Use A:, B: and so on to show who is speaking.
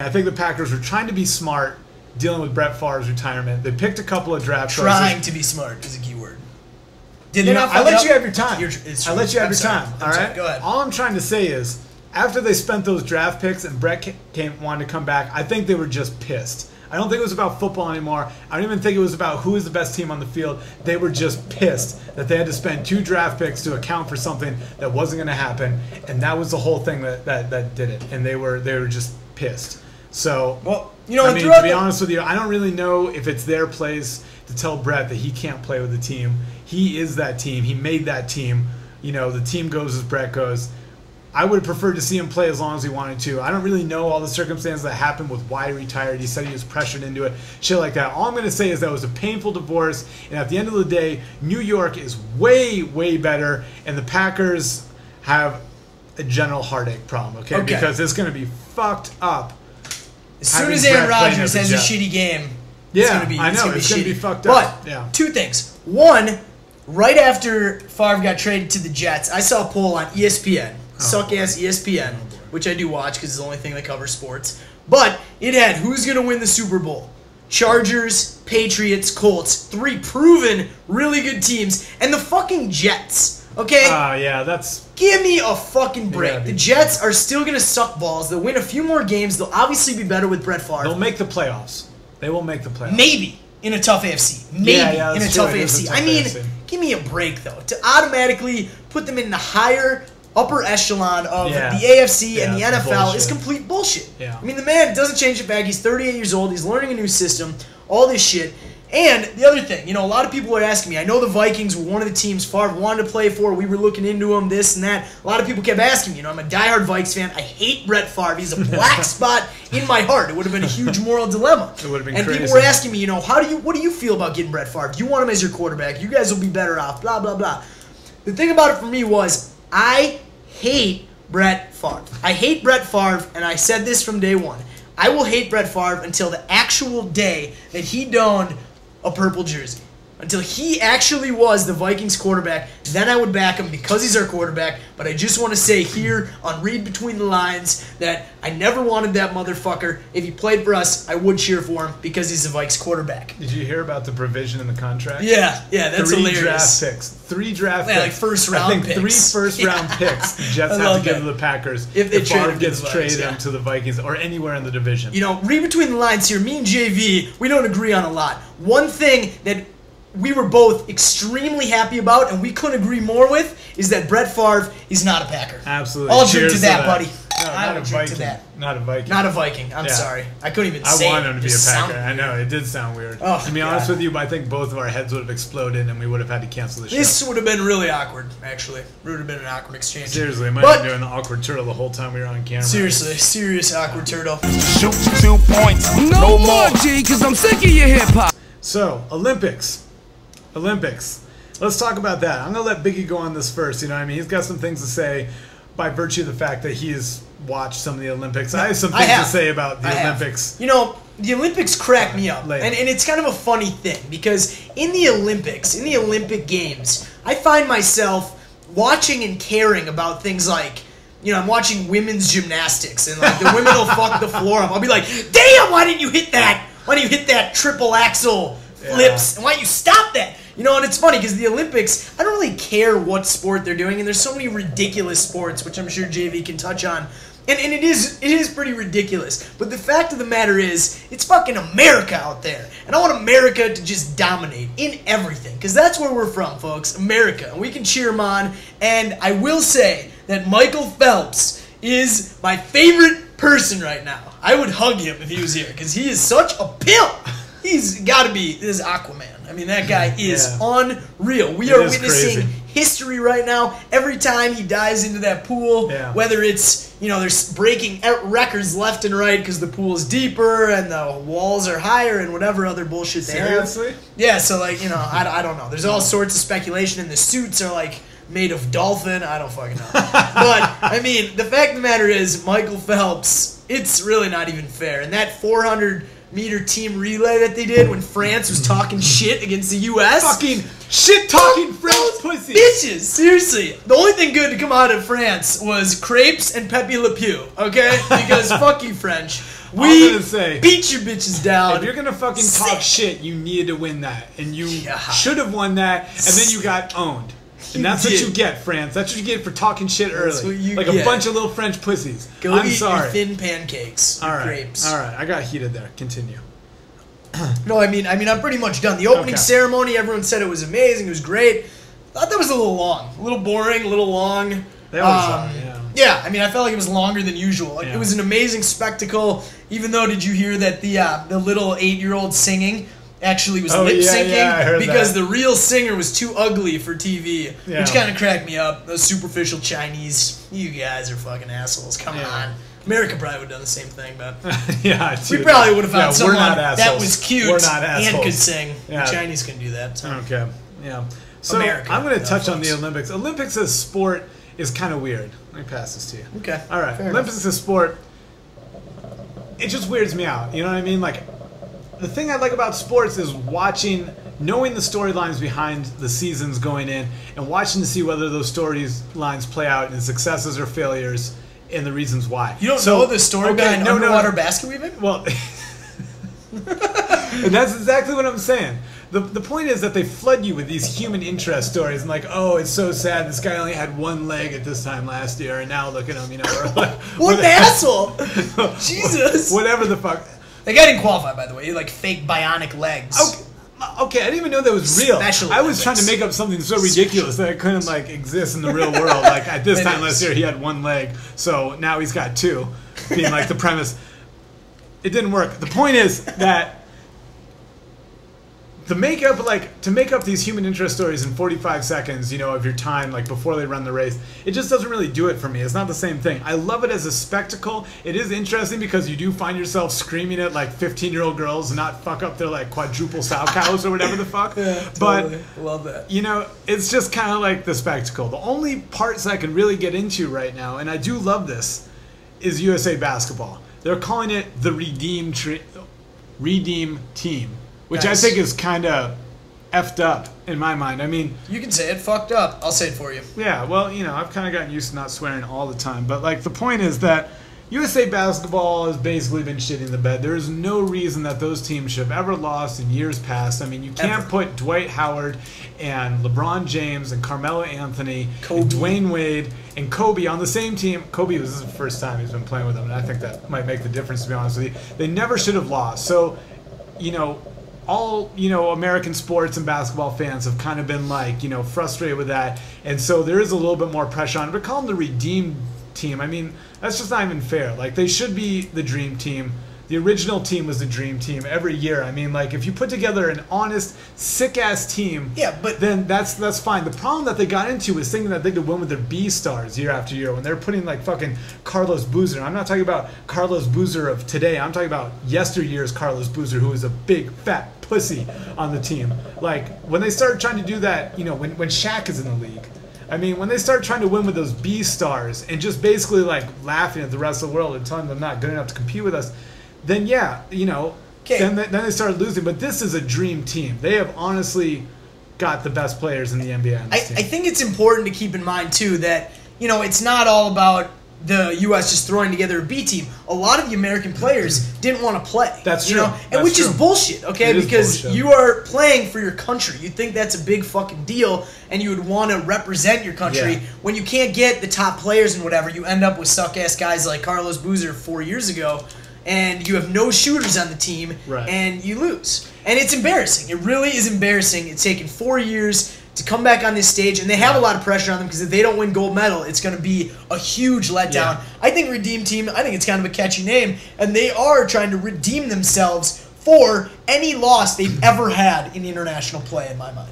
A: I think the Packers were trying to be smart dealing with Brett Favre's retirement. They picked a couple of draft choices.
B: Trying to be smart is a key word.
A: Did they not? I let you have your time. I let you have your time. All right.
B: Go ahead.
A: All I'm trying to say is, after they spent those draft picks and Brett wanted to come back, I think they were just pissed. I don't think it was about football anymore. I don't even think it was about who is the best team on the field. They were just pissed that they had to spend 2 draft picks to account for something that wasn't going to happen, and that was the whole thing that did it. And they were just pissed. So,
B: well,
A: I mean, to be honest with you, I don't really know if it's their place to tell Brett that he can't play with the team. He is that team. He made that team. The team goes as Brett goes. I would have preferred to see him play as long as he wanted to. I don't really know all the circumstances that happened with why he retired. He said he was pressured into it, shit like that. All I'm going to say is that it was a painful divorce, and at the end of the day, New York is way, way better, and the Packers have a general heartache problem, okay? Because it's going to be fucked up.
B: As soon as Aaron Rodgers has a shitty game, it's going to be
A: it's going to be fucked up.
B: But 2 things. One, right after Favre got traded to the Jets, I saw a poll on ESPN. Suck-ass ESPN, which I do watch because it's the only thing that covers sports. But it had who's going to win the Super Bowl. Chargers, Patriots, Colts. 3 proven really good teams. And the fucking Jets. Okay?
A: That's...
B: Give me a fucking break. The Jets are still going to suck balls. They'll win a few more games. They'll obviously be better with Brett Favre.
A: They'll make the playoffs. They will make the playoffs.
B: Maybe in a tough AFC. Maybe in a tough AFC. I mean, give me a break, though. To automatically put them in the higher... upper echelon of the AFC and the NFL is complete bullshit. I mean, the man doesn't change the fact he's 38 years old, he's learning a new system, all this shit. And the other thing, a lot of people are asking me, I know the Vikings were one of the teams Favre wanted to play for, we were looking into them, this and that. A lot of people kept asking me, I'm a diehard Vikes fan, I hate Brett Favre, he's a black spot in my heart. It would have been a huge moral dilemma.
A: It would have been
B: crazy. And people were asking me, what do you feel about getting Brett Favre? Do you want him as your quarterback? You guys will be better off, blah, blah, blah. The thing about it for me was, I hate Brett Favre. I hate Brett Favre, and I said this from day one. I will hate Brett Favre until the actual day that he donned a purple jersey. Until he actually was the Vikings quarterback, then I would back him because he's our quarterback. But I just want to say here on Read Between the Lines that I never wanted that motherfucker. If he played for us, I would cheer for him because he's the Vikes quarterback.
A: Did you hear about the provision in the contract?
B: Yeah, that's hilarious.
A: 3 draft picks.
B: Like first-round picks.
A: 3 first-round picks the Jets have to give to the Packers if Favre gets traded to the Vikings or anywhere in the division.
B: Read between the lines here. Me and JV, we don't agree on a lot. One thing that we were both extremely happy about and we couldn't agree more with is that Brett Favre is not a Packer.
A: Absolutely.
B: I'll drink to that, buddy.
A: No,
B: I would drink to that.
A: Not a Viking.
B: Not a Viking. I'm sorry. I couldn't even say it.
A: I want him to be a Packer. I know. It did sound weird.
B: Oh,
A: to be honest with you, I think both of our heads would have exploded and we would have had to cancel the show.
B: This would have been really awkward, actually. It would have been an awkward exchange.
A: Seriously, I might have been doing the awkward turtle the whole time we were on camera.
B: Seriously, serious awkward turtle.
C: Shoot 2 points. No more, G, because I'm sick of your hip-hop.
A: So, Olympics. Let's talk about that. I'm going to let Biggie go on this first. He's got some things to say by virtue of the fact that he's watched some of the Olympics. I have some things to say about the Olympics.
B: The Olympics crack me up. And it's kind of a funny thing because in the Olympics, in the Olympic Games, I find myself watching and caring about things like, I'm watching women's gymnastics and like the women will fuck the floor up. I'll be like, damn, why didn't you hit that? Why didn't you hit that triple axel flips? And why don't you stop that? And it's funny because the Olympics, I don't really care what sport they're doing, and there's so many ridiculous sports, which I'm sure JV can touch on, and it is pretty ridiculous. But the fact of the matter is, it's fucking America out there, and I want America to just dominate in everything, because that's where we're from, folks, America, and we can cheer them on, and I will say that Michael Phelps is my favorite person right now. I would hug him if he was here, because he is such a pimp. He's got to be this Aquaman. I mean, that guy is unreal. We are witnessing history right now. Every time he dives into that pool, whether it's, they're breaking records left and right because the pool is deeper and the walls are higher and whatever other bullshit they have.
A: Seriously?
B: Yeah, so I don't know. There's all sorts of speculation, and the suits are like made of dolphin. I don't fucking know. But, I mean, the fact of the matter is, Michael Phelps, it's really not even fair. And that 400 meter team relay that they did when France was talking shit against the U.S.
A: Fucking shit-talking French pussies.
B: Bitches, seriously. The only thing good to come out of France was crepes and Pepe Le Pew, okay? Because fuck you, French. We beat your bitches down.
A: If you're gonna fucking talk shit, you needed to win that, and you should have won that, and then you got owned. And that's what you get, France. That's what you get for talking shit early. Like a bunch of little French pussies.
B: Go eat your thin pancakes. All right, grapes.
A: All right, I got heated there. Continue.
B: No, I mean, I'm pretty much done. The opening ceremony, everyone said it was amazing. It was great. Thought that was a little long, a little boring, a little long.
A: They always are, yeah.
B: Yeah, I mean, I felt like it was longer than usual. Like, it was an amazing spectacle. Even though, did you hear that the little 8-year-old singing actually was lip syncing because the real singer was too ugly for TV, which kind of cracked me up. Those superficial Chinese, you guys are fucking assholes. Come on. America probably would have done the same thing, but we probably would have found someone that was cute and could sing. The Chinese can do that. So.
A: Okay, yeah. So I'm going to touch on the Olympics. Olympics as sport is kind of weird. Let me pass this to you.
B: Okay.
A: All right. Olympics as sport, it just weirds me out. You know what I mean? Like, the thing I like about sports is knowing the storylines behind the seasons going in, and watching to see whether those storylines play out in successes or failures, and the reasons why.
B: You don't know the story behind underwater basket weaving?
A: Well, and that's exactly what I'm saying. The point is that they flood you with these human interest stories, and like, oh, it's so sad. This guy only had one leg at this time last year, and now look at him. You know, like,
B: what an asshole! Jesus.
A: Whatever the fuck.
B: That guy didn't qualify, by the way. He had like fake bionic legs.
A: Okay, I didn't even know that was real. I was trying to make up something so ridiculous that it couldn't like exist in the real world. Like at this time last year, he had one leg, so now he's got two. Being like the premise, it didn't work. The point is that to make up these human interest stories in 45 seconds, you know, of your time, like before they run the race, it just doesn't really do it for me. It's not the same thing. I love it as a spectacle. It is interesting because you do find yourself screaming at like 15-year-old girls and not fuck up their like quadruple sow cows or whatever the fuck.
B: Yeah, totally. But love that.
A: You know, it's just kind of like the spectacle. The only parts I can really get into right now, and I do love this, is USA basketball. They're calling it the Redeem Team. Which I think is kind of effed up in my mind. I mean...
B: You can say it. Fucked up. I'll say it for you.
A: Yeah, well, you know, I've kind of gotten used to not swearing all the time. But, like, the point is that USA basketball has basically been shitting the bed. There is no reason that those teams should have ever lost in years past. I mean, you can't put Dwight Howard and LeBron James and Carmelo Anthony and Dwayne Wade and Kobe on the same team. Kobe, this is the first time he's been playing with them, and I think that might make the difference, to be honest with you. They never should have lost. So, you know... all, you know, American sports and basketball fans have kind of been like, you know, frustrated with that. And so there is a little bit more pressure on it. But call them the Redeem Team. I mean, that's just not even fair. Like, they should be the Dream Team. The original team was the Dream Team every year. I mean, like, if you put together an honest, sick-ass team, then that's fine. The problem that they got into is thinking that they could win with their B-stars year after year when they're putting, like, fucking Carlos Boozer. I'm not talking about Carlos Boozer of today. I'm talking about yesteryear's Carlos Boozer, who was a big, fat pussy on the team. Like, when they started trying to do that, you know, when Shaq is in the league, I mean, when they start trying to win with those B-stars and just basically, like, laughing at the rest of the world and telling them they're not good enough to compete with us, then yeah, you know, then they started losing. But this is a dream team. They have honestly got the best players in the NBA on this team.
B: I think it's important to keep in mind, too, that, you know, it's not all about the U.S. just throwing together a B team. A lot of the American players didn't want to play.
A: That's true.
B: Know? And which is bullshit, okay? Because you are playing for your country. You think that's a big fucking deal, and you would want to represent your country. When you can't get the top players and whatever, you end up with suck-ass guys like Carlos Boozer 4 years ago, and you have no shooters on the team, and you lose. And it's embarrassing. It really is embarrassing. It's taken 4 years to come back on this stage, and they have a lot of pressure on them because if they don't win gold medal, it's going to be a huge letdown. I think Redeem Team, I think it's kind of a catchy name, and they are trying to redeem themselves for any loss they've ever had in international play, in my mind.